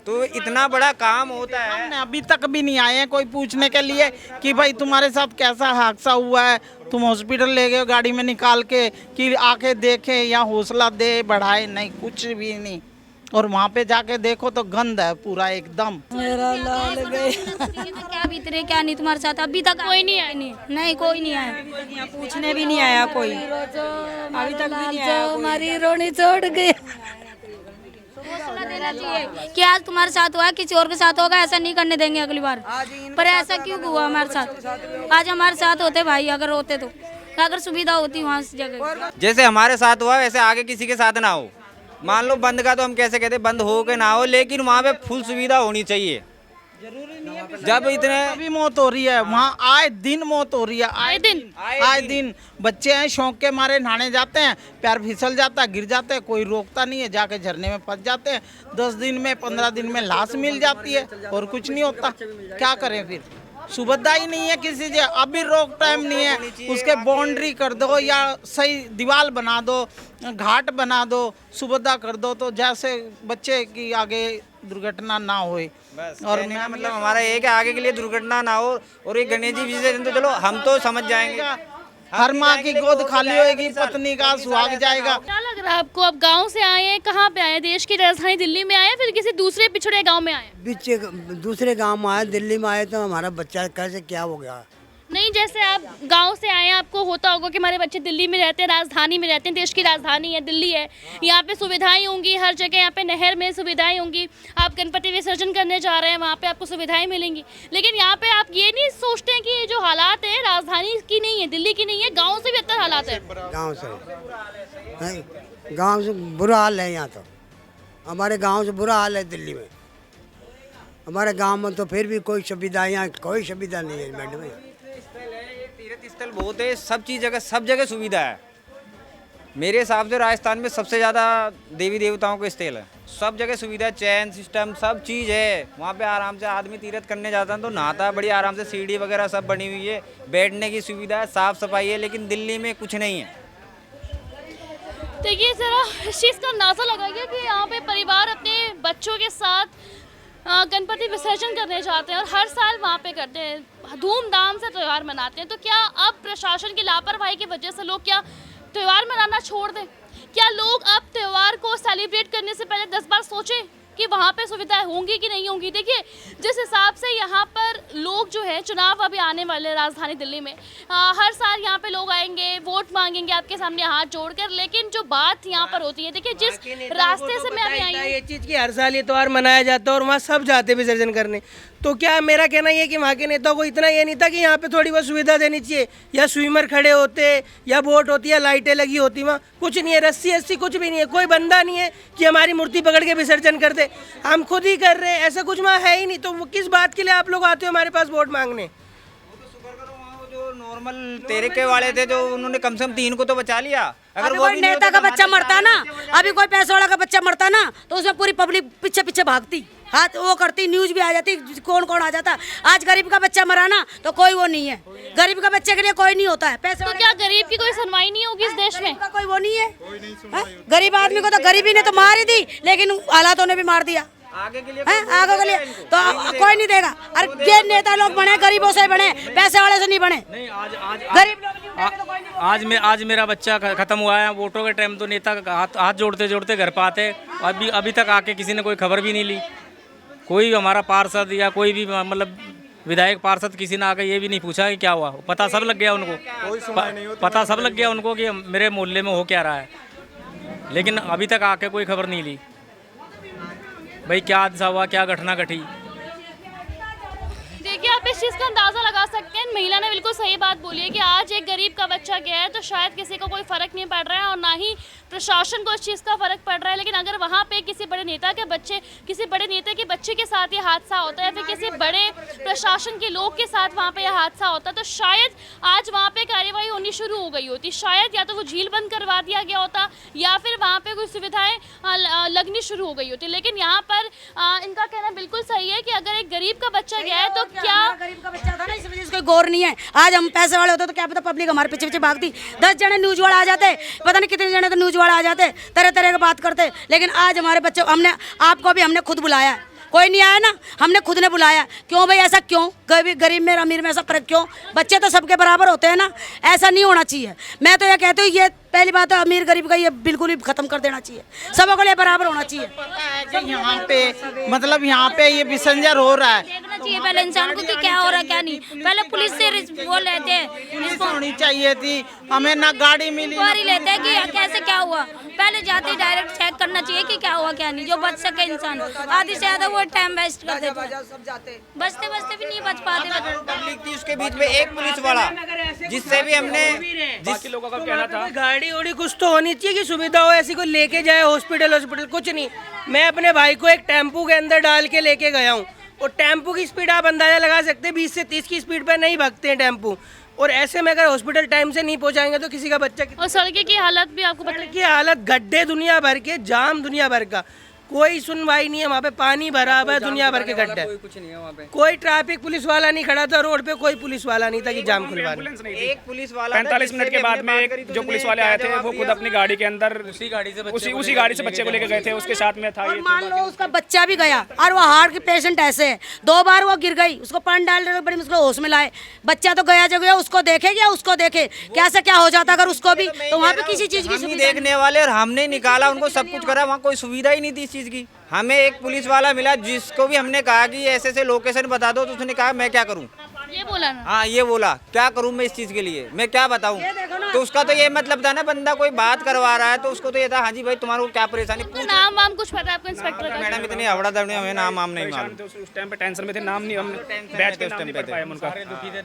तो इतना बड़ा काम होता है, अभी तक भी नहीं आए हैं कोई पूछने के लिए कि भाई तुम्हारे साथ कैसा हादसा हुआ है, तुम हॉस्पिटल ले गए गाड़ी में निकाल के, कि आके देखे या हौसला दे बढ़ाए, नहीं कुछ भी नहीं। और वहाँ पे जाके देखो तो गंद है पूरा एकदम। मेरा लाल गया। क्या बीतरे क्या नहीं तुम्हारे साथ, अभी तक कोई नहीं आया। नहीं कोई नहीं आया, पूछने भी नहीं आया कोई, अभी तक भी नहीं आया। हमारी रोनी छोड़ गई। हौसला देना चाहिए कि आज तुम्हारे साथ हुआ, किसी और के साथ होगा, ऐसा नहीं करने देंगे अगली बार। पर ऐसा क्यों हुआ हमारे साथ? आज हमारे साथ होते भाई, अगर होते तो, अगर सुविधा होती वहाँ जगह। जैसे हमारे साथ हुआ वैसे आगे किसी के साथ ना हो। मान लो बंद का तो हम कैसे कहते, बंद हो के ना हो, लेकिन वहाँ पे फुल सुविधा होनी चाहिए। जब इतने अभी मौत हो रही है वहाँ, आए दिन मौत हो रही है, आए दिन बच्चे हैं शौक के मारे नहाने जाते हैं, पैर फिसल जाता है, गिर जाते हैं, कोई रोकता नहीं है, जाके झरने में फंस जाते हैं। 10 दिन में 15 दिन में लाश मिल जाती है और कुछ नहीं होता। क्या करें फिर? सुविधा ही नहीं है किसी से, अभी रोक टाइम नहीं है, उसके बाउंड्री कर दो या सही दीवार बना दो, घाट बना दो, सुविधा कर दो, तो जैसे बच्चे की आगे दुर्घटना ना होए। और मतलब हमारा ये कि आगे के लिए दुर्घटना ना हो। और ये गणेश जी विसर्जन तो चलो हम तो समझ जाएंगे, हर माँ की गोद खाली होगी, पत्नी का सुहाग जाएगा। क्या लग रहा है आपको? अब गांव से आए हैं, कहाँ पे आए? देश की राजधानी दिल्ली में आए, फिर किसी दूसरे पिछड़े गांव में आए? दूसरे गांव में आए, दिल्ली में आए तो हमारा बच्चा कैसे क्या हो गया। नहीं, जैसे आप गांव से आए हैं, आपको होता होगा कि हमारे बच्चे दिल्ली में रहते हैं, राजधानी में रहते हैं, देश की राजधानी है दिल्ली है, यहाँ पे सुविधाएं होंगी, हर जगह यहाँ पे नहर में सुविधाएं होंगी, आप गणपति विसर्जन करने जा रहे हैं वहाँ पे आपको सुविधाएं मिलेंगी। लेकिन यहाँ पे आप ये नहीं सोचते हैं कि ये जो हालात है राजधानी की नहीं है, दिल्ली की नहीं है, गाँव से भी बेहतर हालात है। गाँव से बुरा हाल है, यहाँ तो हमारे गाँव से बुरा हाल है दिल्ली में। हमारे गाँव में तो फिर भी कोई सुविधा, यहाँ कोई सुविधा नहीं है मैडम। तीर्थ स्थल बहुत है, सब जगह सुविधा है। मेरे हिसाब से राजस्थान में सबसे ज़्यादा देवी देवताओं के स्थल है, सब जगह सुविधा, चैन सिस्टम सब चीज़ है। वहाँ पे आराम से आदमी तीर्थ करने जाता है तो नहाता है बड़ी आराम से, सीढ़ी वगैरह सब बनी हुई है, बैठने की सुविधा है, साफ़ सफाई है। लेकिन दिल्ली में कुछ नहीं है। देखिए ज़रा इस चीज़ का अंदाज़ा लगाइए कि यहाँ पे परिवार अपने बच्चों के साथ गणपति विसर्जन करने जाते हैं और हर साल वहाँ पे करते हैं, धूमधाम से त्यौहार मनाते हैं। तो क्या अब प्रशासन की लापरवाही की वजह से लोग क्या त्यौहार मनाना छोड़ दें? क्या लोग अब त्यौहार को सेलिब्रेट करने से पहले 10 बार सोचें कि वहाँ पे सुविधाएं होंगी कि नहीं होंगी? देखिए जिस हिसाब से यहाँ पर लोग जो है, चुनाव अभी आने वाले राजधानी दिल्ली में, हर साल यहाँ पे लोग आएंगे, वोट मांगेंगे आपके सामने हाथ जोड़कर, लेकिन जो बात यहाँ पर होती है, देखिए जिस रास्ते से मैं अभी आई हूँ, ये चीज़ की हर साल ये त्यौहार मनाया जाता है और वहाँ सब जाते विसर्जन करने। तो क्या मेरा कहना ये कि वहाँ के नेताओं को इतना ये नहीं था कि यहाँ पे थोड़ी बहुत सुविधा देनी चाहिए, या स्विमर खड़े होते, या बोट होती, या लाइटें लगी होती। वहाँ कुछ नहीं है, रस्सी कुछ भी नहीं है, कोई बंदा नहीं है कि हमारी मूर्ति पकड़ के विसर्जन कर दे, हम खुद ही कर रहे हैं, ऐसा कुछ वहाँ है ही नहीं। तो किस बात के लिए आप लोग आते हो हमारे पास वोट मांगने? जो नॉर्मल तेरे वाले थे, जो उन्होंने कम से कम 3 को तो बचा लिया। अगर अभी वो कोई नेता का बच्चा मरता ना, अभी कोई पैसे वाला का बच्चा मरता ना, तो उसमें पूरी पब्लिक पीछे पीछे भागती, हाथ वो करती, न्यूज भी आ जाती, कौन कौन आ जाता। आज गरीब का बच्चा मरा ना तो कोई वो नहीं है, गरीब का बच्चे के लिए कोई नहीं होता है। पैसे तो क्या गरीब की कोई सुनवाई नहीं होगी इस देश में? कोई वो नहीं है, गरीब आदमी को तो गरीबी ने तो मार ही दी, लेकिन हालातों ने भी मार दिया। आगे के लिए आगे के लिए तो कोई नहीं देगा। अरे ये नेता लोग बने, गरीबों से बने, पैसे वाले से नहीं बने। नहीं गरीब लोग आज मेरा बच्चा खत्म हुआ है। वोटों के टाइम तो नेता हाथ जोड़ते जोड़ते घर पे आते, अभी तक आके किसी ने कोई खबर भी नहीं ली। कोई हमारा पार्षद या कोई भी मतलब विधायक पार्षद किसी ने आकर ये भी नहीं पूछा कि क्या हुआ। पता सब लग गया उनको, पता सब लग गया उनको कि मेरे मोहल्ले में हो क्या रहा है, लेकिन अभी तक आके कोई खबर नहीं ली भाई क्या हादसा हुआ, क्या घटना घटी। देखिए आप इस चीज़ का अंदाज़ा लगा सकते हैं। महिला ने बिल्कुल सही बात बोली है कि आज एक गरीब का बच्चा गया है तो शायद किसी को कोई फ़र्क नहीं पड़ रहा है और ना ही प्रशासन को इस चीज़ का फ़र्क पड़ रहा है। लेकिन अगर वहाँ पे किसी बड़े नेता के बच्चे के साथ ये हादसा होता है या फिर किसी बड़े प्रशासन के लोग के साथ वहाँ पे यह हादसा होता तो शायद आज वहाँ पे कार्यवाही होनी शुरू हो गई होती। शायद या तो वो झील बंद करवा दिया गया होता या फिर वहाँ पे कोई सुविधाएं लगनी शुरू हो गई होती। लेकिन यहाँ पर इनका कहना बिल्कुल सही है कि अगर एक गरीब का बच्चा गया है तो क्या गरीब का बच्चा था ना, इस वजह से कोई गौर नहीं है। आज हम पैसे वाले होते तो क्या पता पब्लिक हमारे पीछे पीछे भागती। 10 जने न्यूज वाला आ जाते, पता नहीं कितने जने तो न्यूज वाला आ जाते, तरह तरह की बात करते। लेकिन आज हमारे बच्चे हमने खुद बुलाया है, कोई नहीं आया ना, हमने खुद ने बुलाया। क्यों भाई, ऐसा क्यों? गरीब में अमीर में ऐसा फर्क क्यों? बच्चे तो सबके बराबर होते हैं ना, ऐसा नहीं होना चाहिए। मैं तो ये कहती हूँ, ये पहली बात है अमीर गरीब का ये बिल्कुल ही खत्म कर देना चाहिए, सबको लिए बराबर होना चाहिए। यहाँ पे मतलब यहाँ पे ये विसंजर हो रहा है, देखना चाहिए पहले इंसान को कि क्या हो रहा है क्या नहीं। पहले पुलिस से वो लेते हैं, पुलिस होनी चाहिए थी, हमें ना गाड़ी मिली इंक्वायरी लेते हैं कि कैसे क्या हुआ। पहले जाते डायरेक्ट चेक करना चाहिए कि क्या हुआ क्या नहीं, जो बच सके इंसान। आधी से ज्यादा वो टाइम वेस्ट कर देते हैं, बचते बचते भी नहीं बच पाते। पब्लिक थी उसके बीच में एक पुलिस वाला, जिससे भी हमने बाकी लोगों का कहना था गाड़ी उड़ी कुछ तो होनी चाहिए कि सुविधा हो, ऐसी कोई लेके जाए हॉस्पिटल कुछ नहीं। मैं अपने भाई को एक टेम्पू के अंदर डाल के लेके गया हूँ और टेम्पू की स्पीड आप अंदाजा लगा सकते हैं 20 से 30 की स्पीड पर नहीं भागते हैं टेम्पू। और ऐसे में अगर हॉस्पिटल टाइम से नहीं पहुंचाएंगे तो किसी का बच्चा और सड़क की हालत भी आपको पता है की हालत, गड्ढे दुनिया भर के, जाम दुनिया भर का, कोई सुनवाई नहीं है। वहाँ पे पानी भरा हुआ है, दुनिया भर के गड्ढे, कुछ नहीं है वहाँ पे। कोई ट्रैफिक पुलिस वाला नहीं खड़ा था रोड पे, कोई पुलिस वाला नहीं था कि जाम खुलवा दे। एक पुलिस वाला 45 मिनट के बाद में एक जो पुलिस वाले आए थे वो खुद अपनी गाड़ी के अंदर उसी गाड़ी से बच्चे को लेकर गए थे, उसके साथ में था और मान लो उसका बच्चा भी गया और वो हार्ट की पेशेंट ऐसे है, 2 बार वो गिर गई, उसको पानी डाल रहे बड़ी मुश्किल होश में लाए। बच्चा तो गया जो गया, उसको देखे क्या उसको देखे कैसे क्या हो जाता अगर उसको भी, तो वहाँ पे किसी चीज की देखने वाले और हमने निकाला, उनको सब कुछ करा, वहाँ कोई सुविधा ही नहीं थी इस चीज की। हमें एक पुलिस वाला मिला जिसको भी हमने कहा कि ऐसे ऐसे लोकेशन बता दो, तो उसने कहा मैं क्या करूं, ये बोला ना। हाँ ये बोला, क्या करूं मैं इस चीज के लिए, मैं क्या बताऊं। तो उसका तो ये मतलब था ना, बंदा कोई बात करवा रहा है तो उसको तो ये था हाँ जी भाई तुम्हारे को क्या परेशानी। नाम वाम कुछ पता है आपको इंस्पेक्टर का? मैडम इतनी हवड़ा दवड़ी हमें नाम नहीं मालूम, उस टाइम पे टेंशन में थे, नाम नहीं, हम बैच के नाम नहीं पढ़ पाए उनका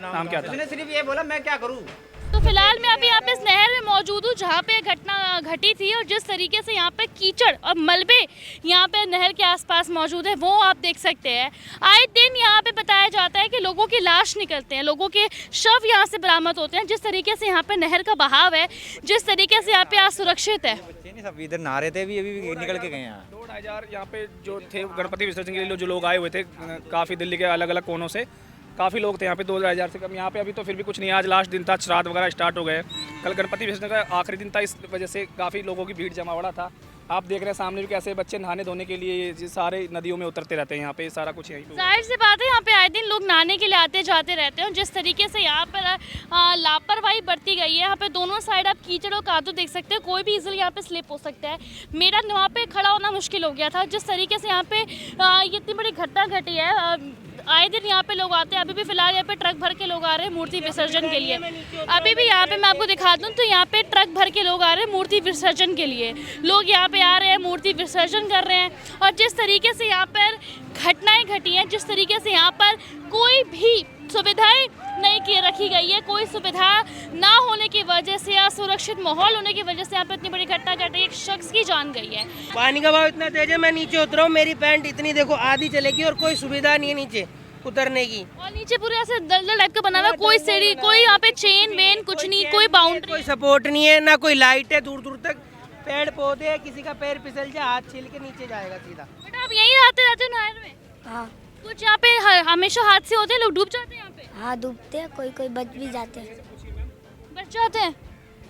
नाम क्या था। उसने सिर्फ ये बोला मैं क्या करूँ। तो फिलहाल मैं अभी यहाँ पे इस नहर में मौजूद हूँ जहाँ पे घटना घटी थी और जिस तरीके से यहाँ पे कीचड़ और मलबे यहाँ पे नहर के आसपास मौजूद है वो आप देख सकते हैं। आए दिन यहाँ पे बताया जाता है कि लोगों की लाश निकलते हैं, लोगों के शव यहाँ से बरामद होते हैं। जिस तरीके से यहाँ पे नहर का बहाव है, जिस तरीके से यहाँ पे असुरक्षित है। सब इधर नहा रहे थे, अभी निकल के गए यहाँ। 2-2.5 यहाँ पे जो थे गणपति विसर्जन के लिए जो लोग आए हुए थे काफ़ी दिल्ली के अलग अलग कोनों से, काफ़ी लोग थे यहाँ पे, 2,000 से कम। यहाँ पे अभी तो फिर भी कुछ नहीं, आज लास्ट दिन था, श्राद्ध वगैरह स्टार्ट हो गए। कल गणपति विसर्जन का आखिरी दिन था, इस वजह से काफ़ी लोगों की भीड़ जमा था। आप देख रहे हैं सामने भी कैसे बच्चे नहाने धोने के लिए ये सारे नदियों में उतरते रहते हैं। यहाँ पे सारा कुछ यहीं पे, जाहिर सी बात है यहाँ पे आए दिन लोग नहाने के लिए आते जाते रहते हैं। जिस तरीके से यहाँ पर लापरवाही बरती गई है, यहाँ पे दोनों साइड आप कीचड़ और कादू देख सकते हैं, कोई भी इजीली यहाँ पे स्लिप हो सकता है। मेरा वहाँ पे खड़ा होना मुश्किल हो गया था। जिस तरीके से यहाँ पे ये इतनी बड़ी घटना घटी है, आए दिन यहाँ पे लोग आते हैं। अभी भी फिलहाल यहाँ पे ट्रक भर के लोग आ रहे हैं मूर्ति विसर्जन के लिए। अभी भी यहाँ पे मैं आपको दिखा दूँ तो यहाँ पे ट्रक भर के लोग आ रहे हैं मूर्ति विसर्जन के लिए। लोग यहाँ पे आ रहे हैं, मूर्ति विसर्जन कर रहे हैं। और जिस तरीके से यहाँ पर घटनाएं घटी हैं, जिस तरीके से यहाँ पर कोई भी सुविधाएं नहीं की रखी गई है, कोई सुविधा ना होने की वजह से, असुरक्षित माहौल होने की वजह से यहाँ पे इतनी बड़ी घटना घटी, एक शख्स की जान गई है। पानी का भाव इतना तेज है, मैं नीचे उतरा हूँ, मेरी पैंट इतनी देखो आधी चलेगी और कोई सुविधा नहीं है नीचे उतरने की। और नीचे पूरे ऐसे दलदल टाइप का बना हुआ, कोई सीढ़ी, कोई यहाँ पे चेन वेन कुछ नहीं, कोई बाउंड्री, कोई सपोर्ट नहीं है, ना कोई लाइट है, दूर दूर तक पेड़ पौधे है, किसी का पैर फिसल जाए हाथ छील के नीचे जाएगा सीधा। बेटा आप यहीं आते रहते हो नहर में? हाँ। कुछ यहाँ पे हमेशा हादसे होते हैं, लोग डूब जाते हैं यहाँ पे? हाँ डूबते हैं, कोई कोई बच भी जाते हैं। बच जाते हैं?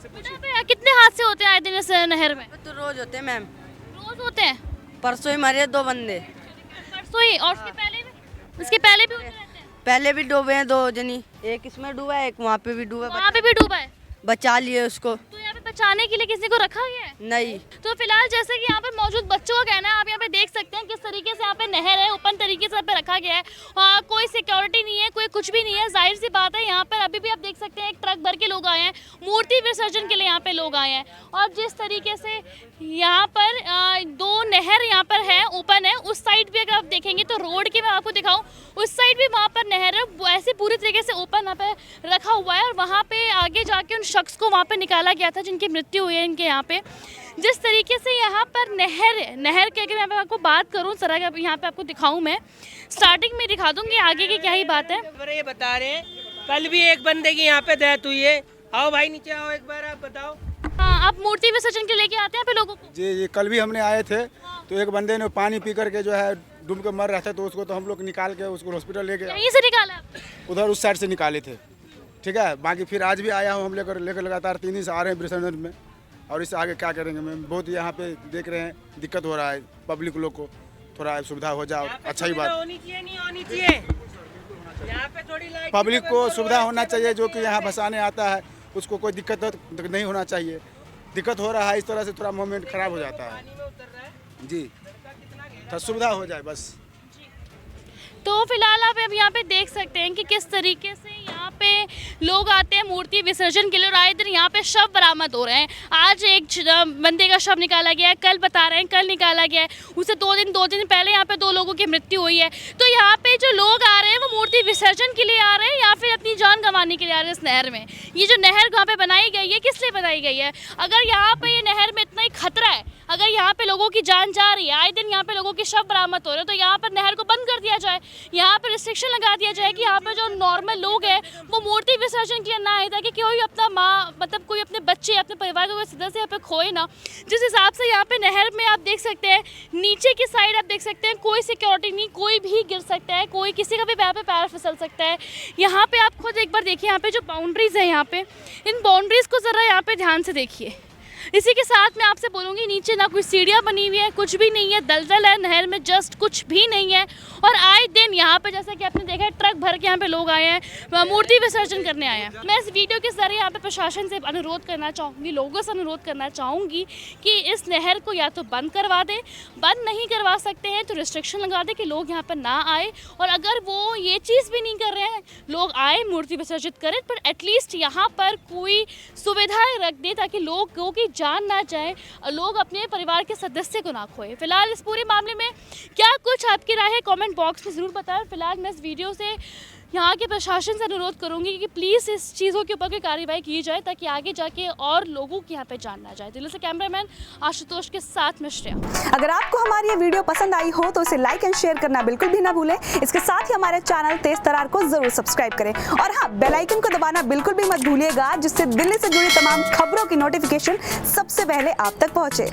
बेटा पे कितने हादसे होते हैं आए दिन इस नहर में? तो रोज होते हैं मैम, रोज होते हैं। परसों ही मरे 2 बंदे। सोए और उसके पहले भी उधर रहते हैं? पहले भी डूबे हैं 2 जनी, एक इसमें डूबा है, एक वहाँ पे भी डूबा है। वहाँ पे भी डूबा है, बचा लिए उसको। तो यहाँ पे बचाने के लिए किसी को रखा गया है? नहीं। तो फिलहाल जैसे कि यहाँ पर मौजूद बच्चों का कहना है, आप यहाँ पे देख सकते हैं किस तरीके से यहाँ पे नहर है, ओपन तरीके से यहाँ पे रखा गया है, कोई सिक्योरिटी नहीं है, कोई कुछ भी नहीं है। जाहिर सी बात है, यहाँ पर अभी भी आप देख सकते हैं एक ट्रक भर के लोग आए हैं, मूर्ति विसर्जन के लिए यहाँ पे लोग आए हैं। और जिस तरीके से यहाँ पर 2 नहर यहाँ पर है, ओपन है, उस साइड भी अगर आप देखेंगे तो रोड के मैं आपको दिखाऊं, उस साइड भी वहाँ पर नहर है, ऐसे पूरी तरीके से ओपन यहाँ पे रखा हुआ है। और वहाँ पे आगे जाके उन शख्स को वहाँ पे निकाला गया था जिनकी मृत्यु हुई है इनके यहाँ पे। जिस तरीके से यहाँ पर नहर के अगर मैं आपको बात करूँ जरा, यहाँ पे आपको दिखाऊं, मैं स्टार्टिंग में दिखा दूंगी, आगे की क्या ही बात है। ये बता रहे हैं कल भी एक बंदे की यहाँ पे डेथ हुई है। आओ भाई नीचे आओ, एक बार आप बताओ। हाँ, आप मूर्ति विसर्जन के लेके आते हैं पे लोगों को? जी कल भी हमने आए थे, तो एक बंदे ने पानी पी करके जो है डूब के मर रहा था, तो उसको तो हम लोग निकाल के उसको हॉस्पिटल लेके यहीं से निकाला? उधर उस साइड से निकाले थे, ठीक है। बाकी फिर आज भी आया हूँ, हम लेकर लगातार 3 दिन से आ रहे हैं विसर्जन में। और इससे आगे क्या करेंगे मैम, बहुत यहाँ पे देख रहे हैं दिक्कत हो रहा है, पब्लिक लोग को थोड़ा सुविधा हो जाए, अच्छा ही बात। होनी चाहिए, नहीं होनी चाहिए, यहाँ पे थोड़ी लाइट, पब्लिक को सुविधा होना चाहिए, जो कि यहाँ भसाने आता है उसको कोई दिक्कत नहीं होना चाहिए। दिक्कत हो रहा है, इस तरह से थोड़ा मोमेंट खराब हो जाता है जी, थोड़ा सुविधा हो जाए बस। तो फिलहाल आप अब यहाँ पे देख सकते हैं कि किस तरीके से यहाँ पे लोग आते हैं मूर्ति विसर्जन के लिए, और आए दिन यहाँ पे शव बरामद हो रहे हैं। आज एक बंदे का शव निकाला गया है, कल बता रहे हैं कल निकाला गया है, उससे 2 दिन पहले यहाँ पे 2 लोगों की मृत्यु हुई है। तो यहाँ पे जो लोग आ रहे हैं वो मूर्ति विसर्जन के लिए आ रहे हैं या फिर अपनी जान गंवाने के लिए आ रहे हैं इस नहर में। ये जो नहर यहाँ पे बनाई गई है, किस लिए बनाई गई है? अगर यहाँ पे ये नहर में इतना ही खतरा है, अगर यहाँ पे लोगों की जान जा रही है, आए दिन यहाँ पे लोगों के शव बरामद हो रहे हैं, तो यहाँ पर नहर को बंद कर दिया जाए, यहाँ पर रिस्ट्रिक्शन लगा दिया जाए कि यहाँ पे जो नॉर्मल लोग हैं वो मूर्ति विसर्जन के लिए ना आए, ताकि कोई अपना माँ, मतलब कोई अपने बच्चे, अपने परिवार का कोई सदस्य यहाँ पे खोए ना। जिस हिसाब से यहाँ पे नहर में आप देख सकते हैं, नीचे की साइड आप देख सकते हैं कोई सिक्योरिटी नहीं, कोई भी गिर सकता है, कोई किसी का भी पैर पे पैर फिसल सकता है। यहाँ पे आप खुद एक बार देखिए, यहाँ पे जो बाउंड्रीज है, यहाँ पे इन बाउंड्रीज को ज़रा यहाँ पे ध्यान से देखिए। इसी के साथ मैं आपसे बोलूँगी, नीचे ना कोई सीढ़ियाँ बनी हुई है, कुछ भी नहीं है, दलदल है नहर में, जस्ट कुछ भी नहीं है। और आए दिन यहाँ पे जैसा कि आपने देखा है, ट्रक भर के यहाँ पे लोग आए हैं, मूर्ति विसर्जन करने आए हैं। मैं इस वीडियो के जरिए यहाँ पे प्रशासन से अनुरोध करना चाहूँगी, लोगों से अनुरोध करना चाहूँगी कि इस नहर को या तो बंद करवा दें, बंद नहीं करवा सकते हैं तो रिस्ट्रिक्शन लगा दें कि लोग यहाँ पर ना आए। और अगर वो ये चीज़ भी नहीं कर रहे हैं, लोग आए मूर्ति विसर्जित करें, पर एटलीस्ट यहाँ पर कोई सुविधाएँ रख दें ताकि लोगों की जान ना जाए, लोग अपने परिवार के सदस्य को ना खोए। फिलहाल इस पूरे मामले में क्या कुछ आपकी राय है, कमेंट बॉक्स में ज़रूर बताएं। फिलहाल मैं इस वीडियो से यहाँ के प्रशासन से अनुरोध करूँगी कि प्लीज़ इस चीज़ों के ऊपर कोई कार्रवाई की जाए ताकि आगे जाके और लोगों की यहाँ पे जान ना जाए। दिल्ली से कैमरामैन आशुतोष के साथ में श्रेया। अगर आपको हमारी ये वीडियो पसंद आई हो तो इसे लाइक एंड शेयर करना बिल्कुल भी ना भूलें। इसके साथ ही हमारे चैनल तेज तरार को जरूर सब्सक्राइब करें, और हाँ, बेल आइकन को दबाना बिल्कुल भी मत भूलिएगा, जिससे दिल्ली से जुड़ी तमाम खबरों की नोटिफिकेशन सबसे पहले आप तक पहुँचे।